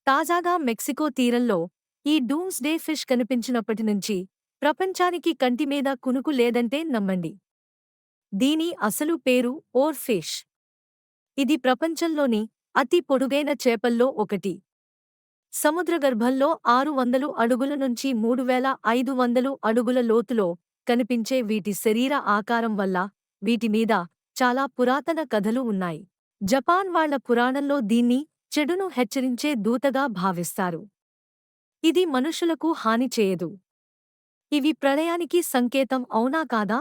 తాజాగా మెక్సికో తీరంలో ఈ డూమ్స్డే ఫిష్ కనిపించినప్పటి నుంచి ప్రపంచానికి కంటిమీద కునుకు లేదంటే నమ్మండి. దీని అసలు పేరు ఓర్ ఫిష్. ఇది ప్రపంచంలోని అతి పొడుగైన చేపల్లో ఒకటి. సముద్రగర్భంలో 600 అడుగుల నుంచి 3500 అడుగుల లోతులో కనిపించే వీటి శరీర ఆకారం వల్ల వీటి మీద చాలా పురాతన కథలు ఉన్నాయి. జపాన్ వాళ్ళ పురాణంలో దీన్ని చెడును హెచ్చరించే దూతగా భావిస్తారు. ఇది మనుషులకు హాని చేయదు. ఇవి ప్రళయానికి సంకేతం అవునా కాదా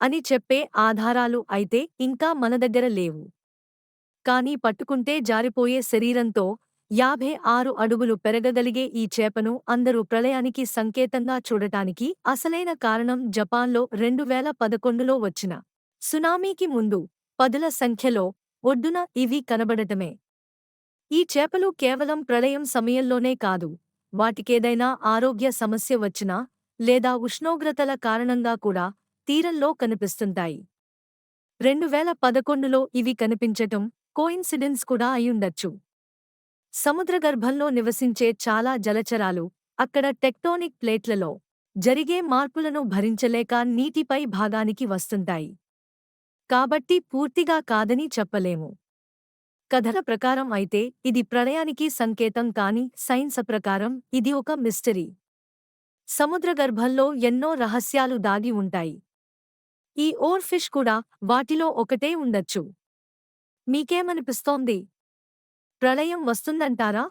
అని చెప్పే ఆధారాలు అయితే ఇంకా మన దగ్గర లేవు. కానీ పట్టుకుంటే జారిపోయే శరీరంతో 56 అడుగులు పెరగగలిగే ఈ చేపను అందరూ ప్రళయానికి సంకేతంగా చూడటానికి అసలైన కారణం జపాన్లో 2011లో వచ్చిన సునామీకి ముందు పదుల సంఖ్యలో ఒడ్డున ఇవి కనబడటమే. ఈ చేపలు కేవలం ప్రళయం సమయంలోనే కాదు, వాటికేదైనా ఆరోగ్య సమస్య వచ్చినా లేదా ఉష్ణోగ్రతల కారణంగా కూడా తీరంలో కనిపిస్తుంటాయి. 2011లో ఇవి కనిపించటం కోయిన్సిడెన్స్ కూడా అయ్యుండొచ్చు. సముద్రగర్భంలో నివసించే చాలా జలచరాలు అక్కడ టెక్టోనిక్ ప్లేట్లలో జరిగే మార్పులను భరించలేక నీటిపై భాగానికి వస్తుంటాయి. కాబట్టి పూర్తిగా కాదని చెప్పలేము. కథల ప్రకారం అయితే ఇది ప్రళయానికి సంకేతం కాని సైన్స్ ప్రకారం ఇది ఒక మిస్టరీ. సముద్రగర్భంలో ఎన్నో రహస్యాలు దాగి ఉంటాయి. ఈ ఓర్ ఫిష్ కూడా వాటిలో ఒకటే ఉండొచ్చు. మీకేమనిపిస్తోంది? ప్రళయం వస్తుందంటారా?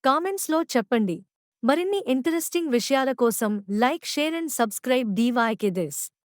కామెంట్స్లో చెప్పండి. మరిన్ని ఇంట్రెస్టింగ్ విషయాల కోసం like, share and subscribe DYK this.